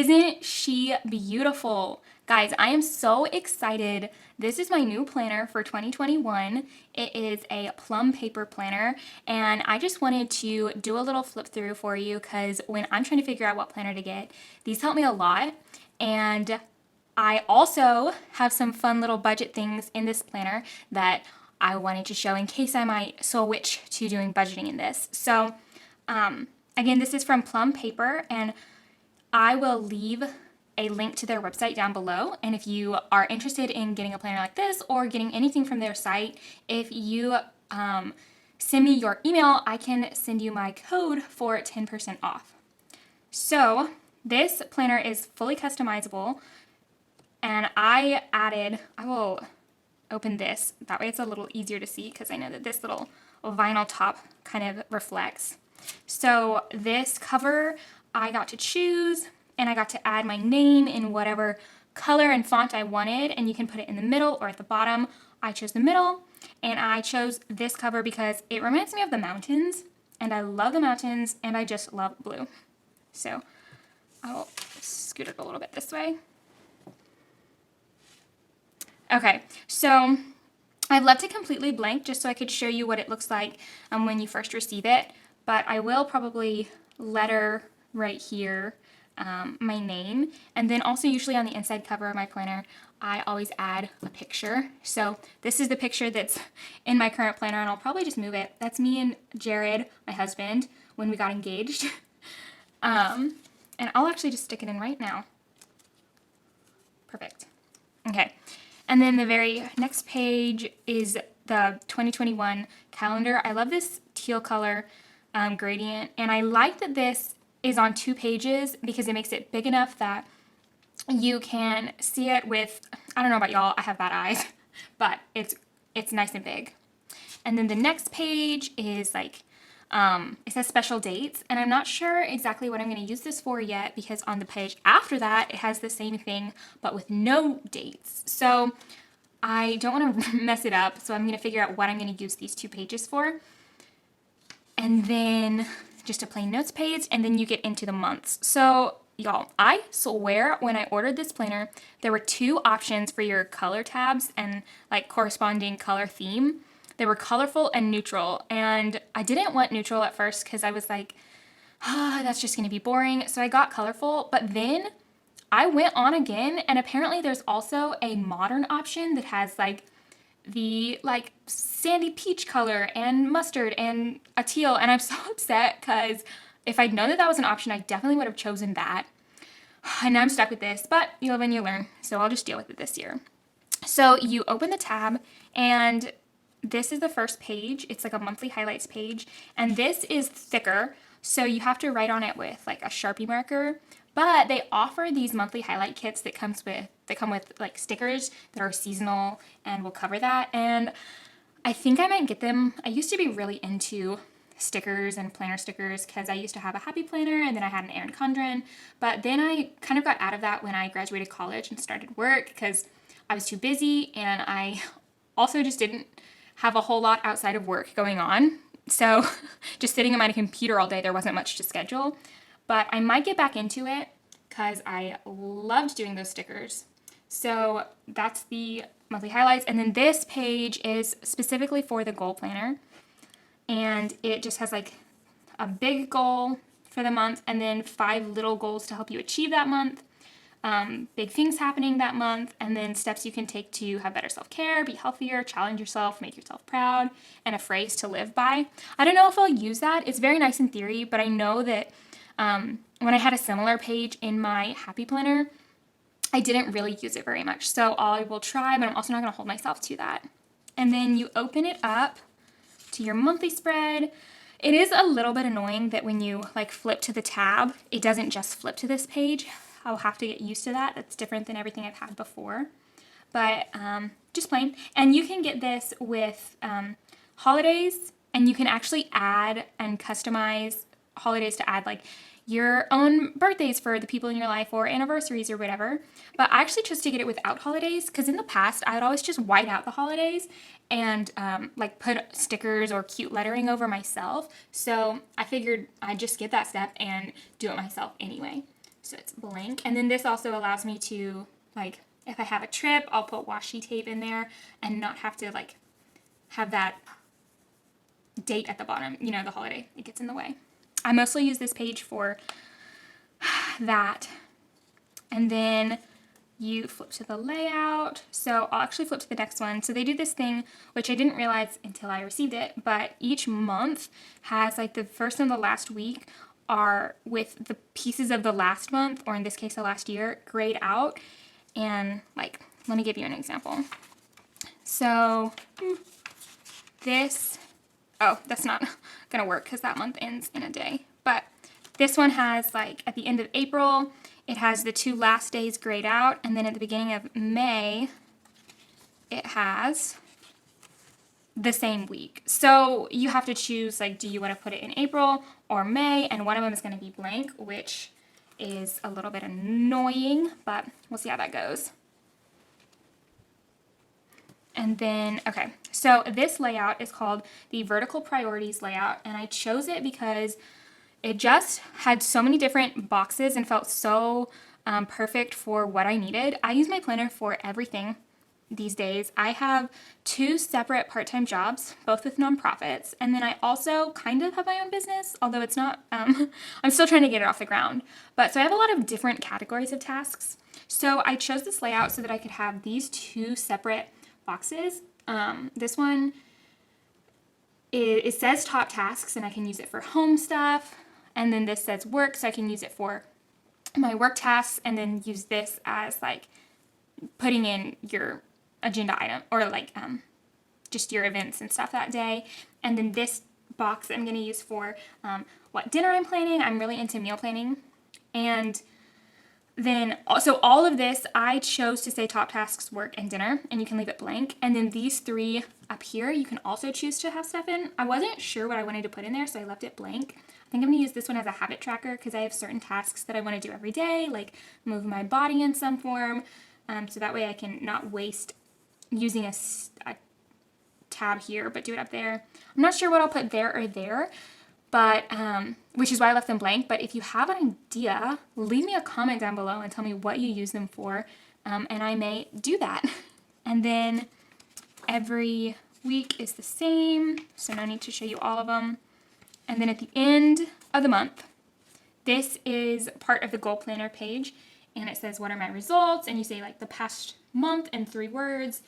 Isn't she beautiful? Guys, I am so excited. This is my new planner for 2021. It is a Plum Paper planner, and I just wanted to do a little flip through for you because when I'm trying to figure out what planner to get, these help me a lot. And I also have some fun little budget things in this planner that I wanted to show in case I might switch to doing budgeting in this. So, again, this is from Plum Paper, and I will leave a link to their website down below. And if you are interested in getting a planner like this or getting anything from their site, if you send me your email, I can send you my code for 10% off. So this planner is fully customizable, and I will open this. That way it's a little easier to see because I know that this little vinyl top kind of reflects. So this cover I got to choose, and I got to add my name in whatever color and font I wanted, and you can put it in the middle or at the bottom. I chose the middle, and I chose this cover because it reminds me of the mountains, and I love the mountains, and I just love blue. So I will scoot it a little bit this way. Okay, so I've left it completely blank just so I could show you what it looks like when you first receive it, but I will probably letter right here my name, and then also usually on the inside cover of my planner I always add a picture. So this is the picture that's in my current planner, and I'll probably just move it. That's me and Jared, my husband, when we got engaged. And I'll actually just stick it in right now. Perfect. Okay, and then the very next page is the 2021 calendar. I love this teal color gradient, and I like that this is on 2 pages because it makes it big enough that you can see it with, I don't know about y'all, I have bad eyes, but it's nice and big. And then the next page is like, it says special dates, and I'm not sure exactly what I'm going to use this for yet because on the page after that it has the same thing but with no dates. So I don't want to mess it up, so I'm going to figure out what I'm going to use these 2 pages for. And then just a plain notes page, and then you get into the months. So y'all, I swear when I ordered this planner, there were 2 options for your color tabs and like corresponding color theme. They were colorful and neutral, and I didn't want neutral at first because I was like, that's just going to be boring. So I got colorful, but then I went on again, and apparently there's also a modern option that has like the like sandy peach color and mustard and a teal, and I'm so upset because if I'd known that that was an option, I definitely would have chosen that. And now I'm stuck with this, but you live and you learn, so I'll just deal with it this year. So you open the tab, and this is the first page. It's like a monthly highlights page, and this is thicker, so you have to write on it with like a Sharpie marker. But they offer these monthly highlight kits that come with like stickers that are seasonal and will cover that. And I think I might get them. I used to be really into stickers and planner stickers because I used to have a Happy Planner, and then I had an Erin Condren. But then I kind of got out of that when I graduated college and started work because I was too busy, and I also just didn't have a whole lot outside of work going on. So just sitting at my computer all day, there wasn't much to schedule. But I might get back into it because I loved doing those stickers. So that's the monthly highlights. And then this page is specifically for the goal planner. And it just has like a big goal for the month and then 5 little goals to help you achieve that month. Big things happening that month, and then steps you can take to have better self-care, be healthier, challenge yourself, make yourself proud, and a phrase to live by. I don't know if I'll use that. It's very nice in theory, but I know that when I had a similar page in my Happy Planner, I didn't really use it very much. So I will try, but I'm also not going to hold myself to that. And then you open it up to your monthly spread. It is a little bit annoying that when you like flip to the tab, it doesn't just flip to this page. I'll have to get used to that. That's different than everything I've had before. But just plain. And you can get this with holidays, and you can actually add and customize holidays to add like your own birthdays for the people in your life or anniversaries or whatever. But I actually chose to get it without holidays because in the past I would always just white out the holidays and like put stickers or cute lettering over myself. So I figured I'd just skip that step and do it myself anyway. So it's blank. And then this also allows me to, like, if I have a trip, I'll put washi tape in there and not have to, like, have that date at the bottom, you know, the holiday. It gets in the way. I mostly use this page for that. And then you flip to the layout. So I'll actually flip to the next one. So they do this thing, which I didn't realize until I received it, but each month has like the first and the last week are with the pieces of the last month, or in this case, the last year, grayed out. And like, let me give you an example. So this, oh, that's not gonna work because that month ends in a day. But this one has like at the end of April, it has the 2 last days grayed out, and then at the beginning of May, it has the same week. So you have to choose, like, do you want to put it in April or May? And one of them is going to be blank, which is a little bit annoying, but we'll see how that goes. And then, okay, so this layout is called the Vertical Priorities layout, and I chose it because it just had so many different boxes and felt so perfect for what I needed. I use my planner for everything these days. I have 2 separate part-time jobs, both with nonprofits, and then I also kind of have my own business, although it's not, I'm still trying to get it off the ground. But so I have a lot of different categories of tasks. So I chose this layout so that I could have these 2 separate boxes. This one, it says top tasks, and I can use it for home stuff. And then this says work, so I can use it for my work tasks, and then use this as like putting in your agenda item, or like just your events and stuff that day. And then this box I'm going to use for what dinner I'm planning. I'm really into meal planning. And then also all of this, I chose to say top tasks, work, and dinner, and you can leave it blank. And then these 3 up here, you can also choose to have stuff in. I wasn't sure what I wanted to put in there, so I left it blank. I think I'm going to use this one as a habit tracker because I have certain tasks that I want to do every day, like move my body in some form, so that way I can not waste using a tab here, but do it up there. I'm not sure what I'll put there or there, but which is why I left them blank. But if you have an idea, leave me a comment down below and tell me what you use them for, and I may do that. And then every week is the same, so no need to show you all of them. And then at the end of the month, this is part of the goal planner page, and it says, what are my results? And you say like the past month in 3 words.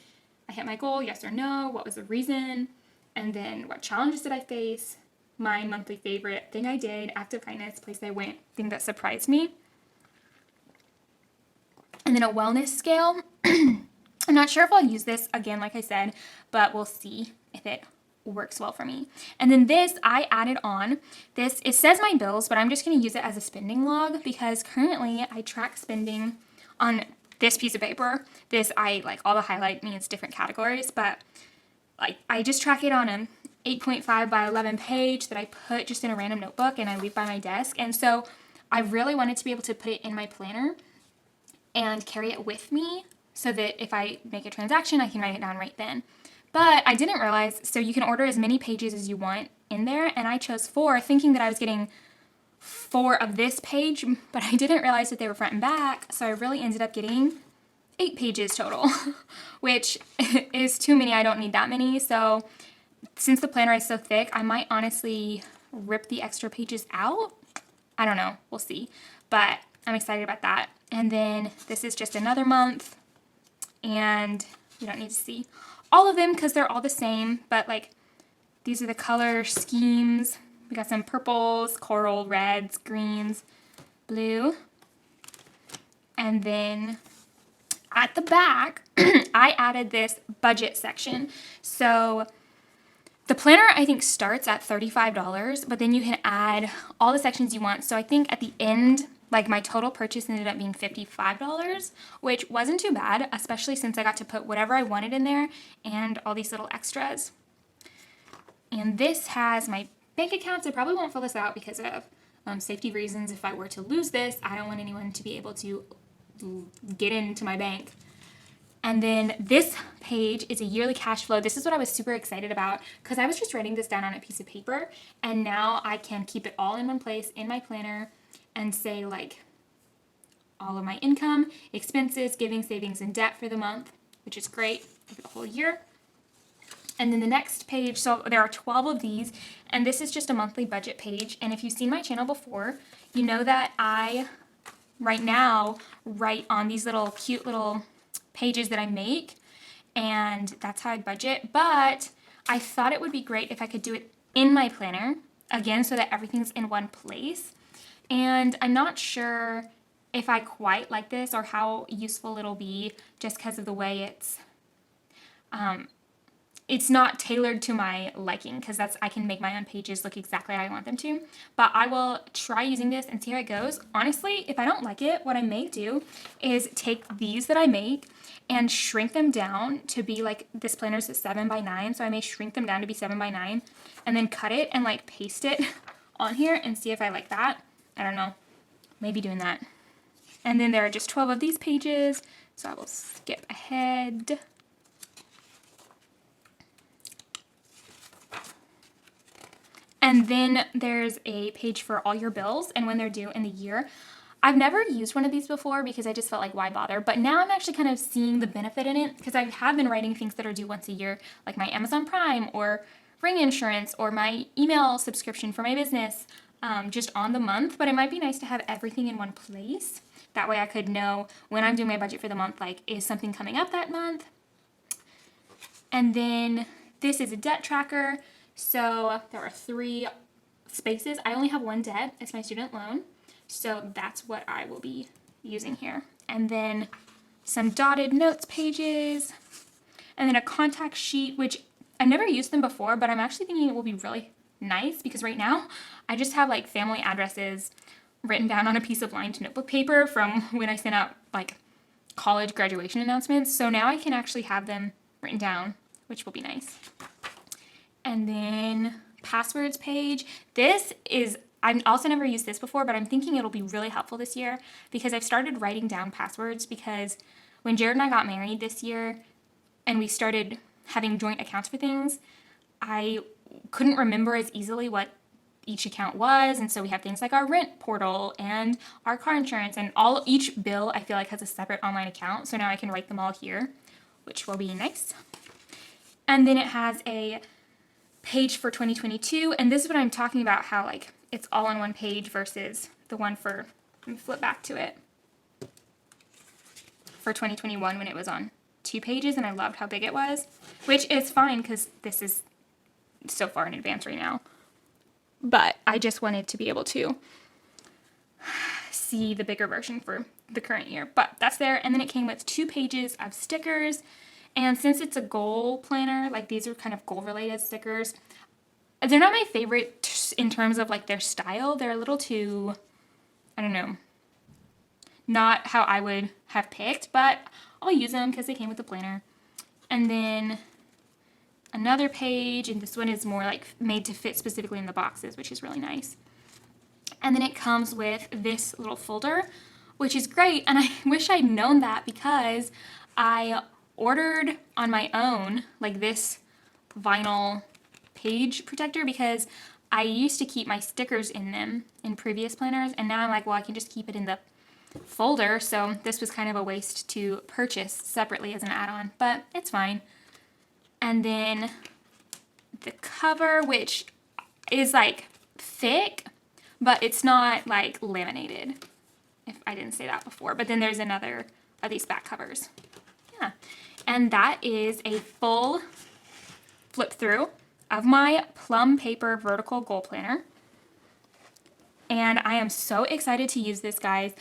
I hit my goal, yes or no, what was the reason? And then what challenges did I face? My monthly favorite, thing I did, act of kindness, place I went, thing that surprised me. And then a wellness scale. I'm not sure if I'll use this again, like I said, but we'll see if it works well for me. And then this, I added on this, it says my bills, but I'm just going to use it as a spending log because currently I track spending on this piece of paper. This, I like all the highlight means different categories, but like I just track it on an 8.5 by 11 page that I put just in a random notebook and I leave by my desk. And so I really wanted to be able to put it in my planner and carry it with me so that if I make a transaction, I can write it down right then. But I didn't realize, so you can order as many pages as you want in there, and I chose 4 thinking that I was getting 4 of this page, but I didn't realize that they were front and back, so I really ended up getting 8 pages total, which is too many. I don't need that many, so since the planner is so thick, I might honestly rip the extra pages out. I don't know, we'll see, but I'm excited about that. And then this is just another month, and you don't need to see all of them because they're all the same, but like these are the color schemes. We got some purples, coral, reds, greens, blue. And then at the back, I added this budget section. So the planner, I think, starts at $35, but then you can add all the sections you want. So I think at the end, like my total purchase ended up being $55, which wasn't too bad, especially since I got to put whatever I wanted in there and all these little extras. And this has my bank accounts. I probably won't fill this out because of safety reasons. If I were to lose this, I don't want anyone to be able to get into my bank. And then this page is a yearly cash flow. This is what I was super excited about because I was just writing this down on a piece of paper, and now I can keep it all in one place in my planner and say like all of my income, expenses, giving, savings, and debt for the month, which is great for the whole year. And then the next page, so there are 12 of these, and this is just a monthly budget page. And if you've seen my channel before, you know that I, right now, write on these little cute little pages that I make, and that's how I budget. But I thought it would be great if I could do it in my planner, again, so that everything's in one place. And I'm not sure if I quite like this or how useful it'll be just because of the way it's not tailored to my liking, because I can make my own pages look exactly how I want them to. But I will try using this and see how it goes. Honestly, if I don't like it, what I may do is take these that I make and shrink them down to be like, this planner is 7x9, so I may shrink them down to be 7x9 and then cut it and like paste it on here and see if I like that. I don't know, maybe doing that. And then there are just 12 of these pages, so I will skip ahead. And then there's a page for all your bills and when they're due in the year. I've never used one of these before because I just felt like, why bother? But now I'm actually kind of seeing the benefit in it, because I have been writing things that are due once a year, like my Amazon Prime or Ring insurance or my email subscription for my business, just on the month. But it might be nice to have everything in one place. That way I could know when I'm doing my budget for the month, like, is something coming up that month? And then this is a debt tracker. So there are 3 spaces. I only have one debt. It's my student loan. So that's what I will be using here. And then some dotted notes pages. And then a contact sheet, which I've never used them before, but I'm actually thinking it will be really nice, because right now I just have like family addresses written down on a piece of lined notebook paper from when I sent out like college graduation announcements. So now I can actually have them written down, which will be nice. And then passwords page. This is, I've also never used this before, but I'm thinking it'll be really helpful this year, because I've started writing down passwords, because when Jared and I got married this year and we started having joint accounts for things, I couldn't remember as easily what each account was. And so we have things like our rent portal and our car insurance, and each bill I feel like has a separate online account. So now I can write them all here, which will be nice. And then it has a page for 2022, and this is what I'm talking about, how like it's all on one page versus the one for, let me flip back to it, for 2021 when it was on 2 pages, and I loved how big it was, which is fine because this is so far in advance right now. But I just wanted to be able to see the bigger version for the current year. But that's there, and then it came with 2 pages of stickers. And since it's a goal planner, like these are kind of goal-related stickers, they're not my favorite in terms of like their style. They're a little too, I don't know, not how I would have picked, but I'll use them because they came with the planner. And then another page, and this one is more like made to fit specifically in the boxes, which is really nice. And then it comes with this little folder, which is great. And I wish I'd known that, because I ordered on my own like this vinyl page protector, because I used to keep my stickers in them in previous planners, and now I'm like, well, I can just keep it in the folder. So this was kind of a waste to purchase separately as an add-on, but it's fine. And then the cover, which is like thick, but it's not like laminated, if I didn't say that before. But then there's another of these back covers. Yeah. And that is a full flip through of my Plum Paper Vertical Goal Planner. And I am so excited to use this, guys.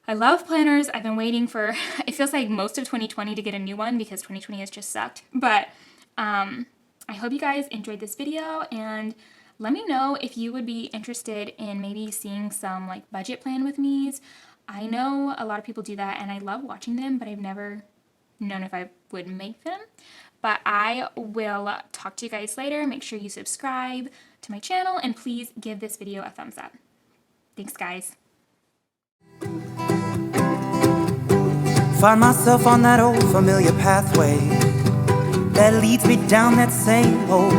I love planners. I've been waiting for, it feels like most of 2020 to get a new one, because 2020 has just sucked. But I hope you guys enjoyed this video, and let me know if you would be interested in maybe seeing some like budget plan with me's. I know a lot of people do that, and I love watching them, but I've never known if I would make them. But I will talk to you guys later. Make sure you subscribe to my channel, and please give this video a thumbs up. Thanks, guys. Find myself on that old familiar pathway that leads me down that same old